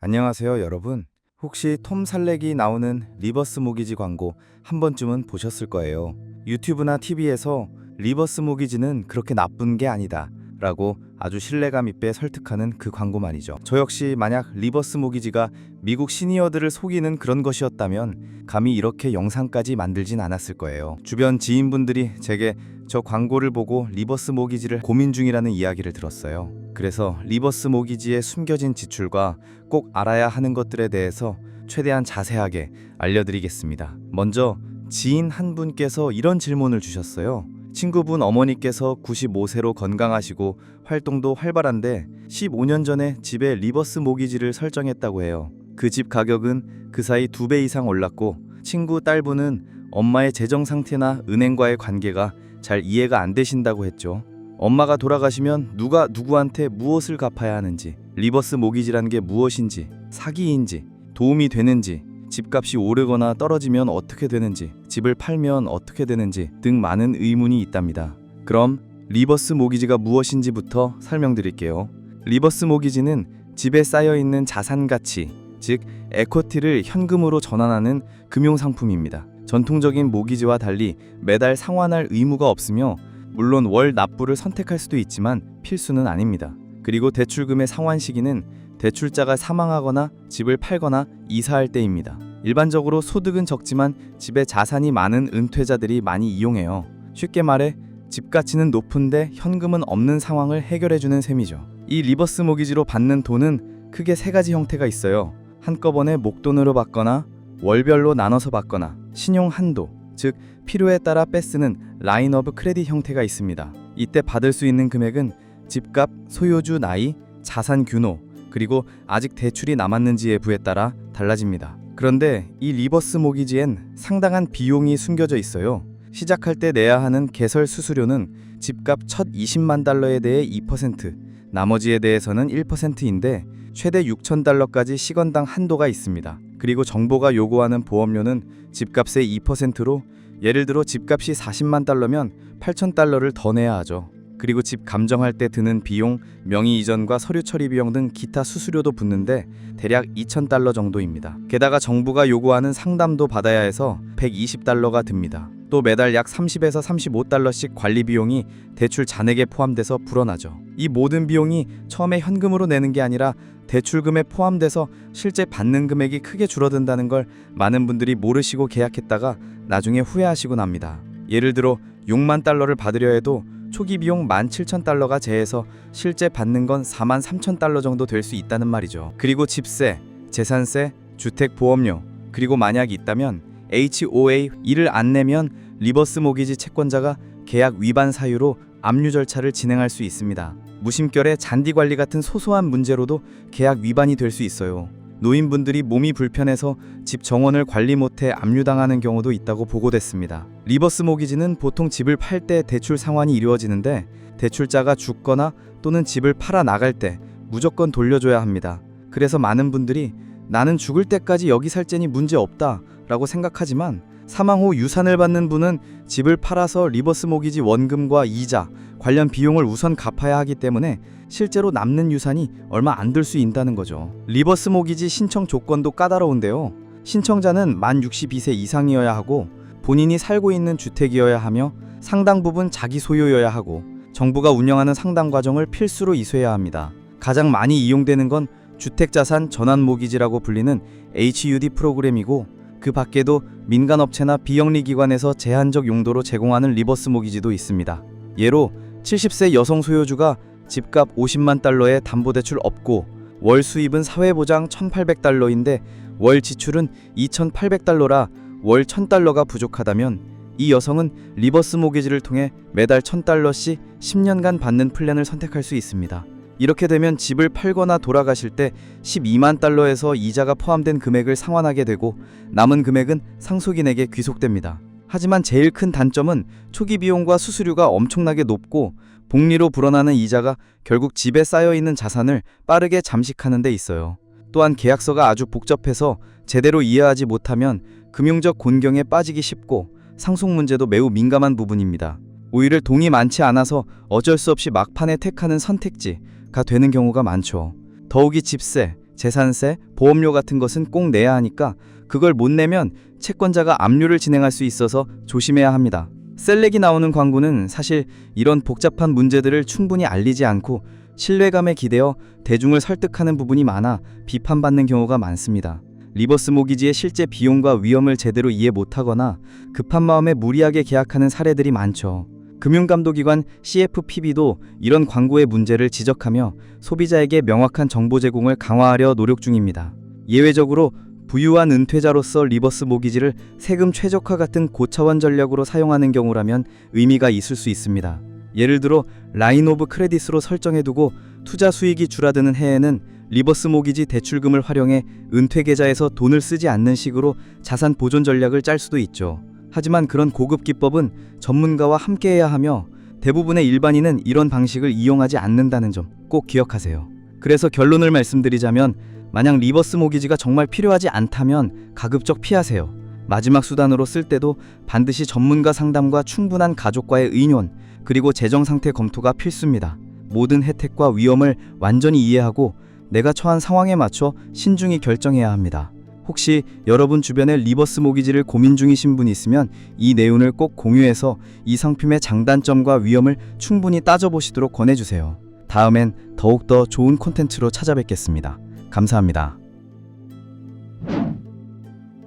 안녕하세요, 여러분. 혹시 톰 살렉이 나오는 리버스 모기지 광고 한 번쯤은 보셨을 거예요. 유튜브나 TV에서 리버스 모기지는 그렇게 나쁜 게 아니다 라고 아주 신뢰감 있게 설득하는 그 광고 말이죠. 저 역시 만약 리버스 모기지가 미국 시니어들을 속이는 그런 것이었다면 감히 이렇게 영상까지 만들진 않았을 거예요. 주변 지인분들이 제게 저 광고를 보고 리버스 모기지를 고민 중이라는 이야기를 들었어요. 그래서 리버스 모기지의 숨겨진 지출과 꼭 알아야 하는 것들에 대해서 최대한 자세하게 알려드리겠습니다. 먼저 지인 한 분께서 이런 질문을 주셨어요. 친구분 어머니께서 95세로 건강하시고 활동도 활발한데 15년 전에 집에 리버스 모기지를 설정했다고 해요. 그 집 가격은 그 사이 2배 이상 올랐고 친구 딸분은 엄마의 재정 상태나 은행과의 관계가 잘 이해가 안 되신다고 했죠. 엄마가 돌아가시면 누가 누구한테 무엇을 갚아야 하는지, 리버스 모기지란 게 무엇인지, 사기인지, 도움이 되는지, 집값이 오르거나 떨어지면 어떻게 되는지, 집을 팔면 어떻게 되는지 등 많은 의문이 있답니다. 그럼 리버스 모기지가 무엇인지부터 설명드릴게요. 리버스 모기지는 집에 쌓여있는 자산 가치, 즉 에쿼티를 현금으로 전환하는 금융상품입니다. 전통적인 모기지와 달리 매달 상환할 의무가 없으며 물론 월 납부를 선택할 수도 있지만 필수는 아닙니다. 그리고 대출금의 상환 시기는 대출자가 사망하거나 집을 팔거나 이사할 때입니다. 일반적으로 소득은 적지만 집에 자산이 많은 은퇴자들이 많이 이용해요. 쉽게 말해 집 가치는 높은데 현금은 없는 상황을 해결해주는 셈이죠. 이 리버스 모기지로 받는 돈은 크게 세 가지 형태가 있어요. 한꺼번에 목돈으로 받거나 월별로 나눠서 받거나 신용 한도, 즉 필요에 따라 빼쓰는 라인 오브 크레딧 형태가 있습니다. 이때 받을 수 있는 금액은 집값, 소유주 나이, 자산 규모, 그리고 아직 대출이 남았는지의 부에 따라 달라집니다. 그런데 이 리버스 모기지엔 상당한 비용이 숨겨져 있어요. 시작할 때 내야 하는 개설 수수료는 집값 첫 20만 달러에 대해 2%, 나머지에 대해서는 1%인데 최대 6,000달러까지 시건당 한도가 있습니다. 그리고 정보가 요구하는 보험료는 집값의 2%로 예를 들어 집값이 40만 달러면 8,000달러를 더 내야 하죠. 그리고 집 감정할 때 드는 비용, 명의 이전과 서류 처리 비용 등 기타 수수료도 붙는데 대략 2,000달러 정도입니다. 게다가 정부가 요구하는 상담도 받아야 해서 120달러가 듭니다. 또 매달 약 30에서 35달러씩 관리 비용이 대출 잔액에 포함돼서 불어나죠. 이 모든 비용이 처음에 현금으로 내는 게 아니라 대출금에 포함돼서 실제 받는 금액이 크게 줄어든다는 걸 많은 분들이 모르시고 계약했다가 나중에 후회하시곤 합니다. 예를 들어 6만 달러를 받으려 해도 초기 비용 17,000달러가 제해서 실제 받는 건 43,000달러 정도 될 수 있다는 말이죠. 그리고 집세, 재산세, 주택보험료, 그리고 만약 있다면 HOA 이를 안 내면 리버스 모기지 채권자가 계약 위반 사유로 압류 절차를 진행할 수 있습니다. 무심결에 잔디 관리 같은 소소한 문제로도 계약 위반이 될 수 있어요. 노인분들이 몸이 불편해서 집 정원을 관리 못해 압류당하는 경우도 있다고 보고됐습니다. 리버스 모기지는 보통 집을 팔 때 대출 상환이 이루어지는데 대출자가 죽거나 또는 집을 팔아 나갈 때 무조건 돌려줘야 합니다. 그래서 많은 분들이 나는 죽을 때까지 여기 살 테니 문제 없다 라고 생각하지만 사망 후 유산을 받는 분은 집을 팔아서 리버스 모기지 원금과 이자, 관련 비용을 우선 갚아야 하기 때문에 실제로 남는 유산이 얼마 안 들 수 있다는 거죠. 리버스 모기지 신청 조건도 까다로운데요. 신청자는 만 62세 이상이어야 하고 본인이 살고 있는 주택이어야 하며 상당 부분 자기 소유여야 하고 정부가 운영하는 상담 과정을 필수로 이수해야 합니다. 가장 많이 이용되는 건 주택자산 전환 모기지라고 불리는 HUD 프로그램이고 그 밖에도 민간업체나 비영리기관에서 제한적 용도로 제공하는 리버스 모기지도 있습니다. 예로 70세 여성 소유주가 집값 50만 달러에 담보대출 없고 월 수입은 사회보장 1,800달러인데 월 지출은 2,800달러라 월 1,000달러가 부족하다면 이 여성은 리버스 모기지를 통해 매달 1,000달러씩 10년간 받는 플랜을 선택할 수 있습니다. 이렇게 되면 집을 팔거나 돌아가실 때 12만 달러에서 이자가 포함된 금액을 상환하게 되고 남은 금액은 상속인에게 귀속됩니다. 하지만 제일 큰 단점은 초기 비용과 수수료가 엄청나게 높고 복리로 불어나는 이자가 결국 집에 쌓여있는 자산을 빠르게 잠식하는 데 있어요. 또한 계약서가 아주 복잡해서 제대로 이해하지 못하면 금융적 곤경에 빠지기 쉽고 상속 문제도 매우 민감한 부분입니다. 오히려 돈이 많지 않아서 어쩔 수 없이 막판에 택하는 선택지가 되는 경우가 많죠. 더욱이 집세, 재산세, 보험료 같은 것은 꼭 내야 하니까 그걸 못 내면 채권자가 압류를 진행할 수 있어서 조심해야 합니다. 셀렉이 나오는 광고는 사실 이런 복잡한 문제들을 충분히 알리지 않고 신뢰감에 기대어 대중을 설득하는 부분이 많아 비판받는 경우가 많습니다. 리버스 모기지의 실제 비용과 위험을 제대로 이해 못하거나 급한 마음에 무리하게 계약하는 사례들이 많죠. 금융감독기관 CFPB도 이런 광고의 문제를 지적하며 소비자에게 명확한 정보 제공을 강화하려 노력 중입니다. 예외적으로 부유한 은퇴자로서 리버스 모기지를 세금 최적화 같은 고차원 전략으로 사용하는 경우라면 의미가 있을 수 있습니다. 예를 들어 라인 오브 크레딧으로 설정해두고 투자 수익이 줄어드는 해에는 리버스 모기지 대출금을 활용해 은퇴 계좌에서 돈을 쓰지 않는 식으로 자산 보존 전략을 짤 수도 있죠. 하지만 그런 고급 기법은 전문가와 함께해야 하며 대부분의 일반인은 이런 방식을 이용하지 않는다는 점 꼭 기억하세요. 그래서 결론을 말씀드리자면 만약 리버스 모기지가 정말 필요하지 않다면 가급적 피하세요. 마지막 수단으로 쓸 때도 반드시 전문가 상담과 충분한 가족과의 의논 그리고 재정 상태 검토가 필수입니다. 모든 혜택과 위험을 완전히 이해하고 내가 처한 상황에 맞춰 신중히 결정해야 합니다. 혹시 여러분 주변에 리버스 모기지를 고민 중이신 분이 있으면 이 내용을 꼭 공유해서 이 상품의 장단점과 위험을 충분히 따져보시도록 권해주세요. 다음엔 더욱더 좋은 콘텐츠로 찾아뵙겠습니다. 감사합니다.